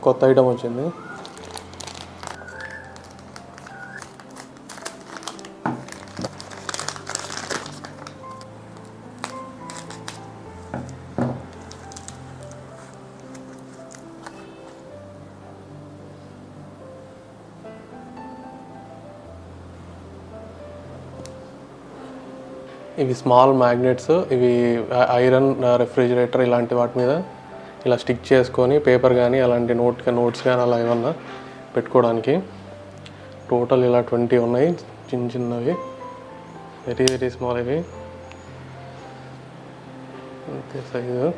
కొత్త ఐటమ్ వచ్చింది. ఇవి స్మాల్ మ్యాగ్నెట్స్. ఇవి ఐరన్, రెఫ్రిజిరేటర్ ఇలాంటి వాటి మీద ఇలా స్టిక్ చేసుకొని పేపర్ కానీ అలాంటి నోట్స్ కానీ అలా ఏమన్నా పెట్టుకోవడానికి. టోటల్ ఇలా 20 ఉన్నాయి, చిన్నవి, వెరీ వెరీ స్మాల్. ఇవి అంతే సైజు.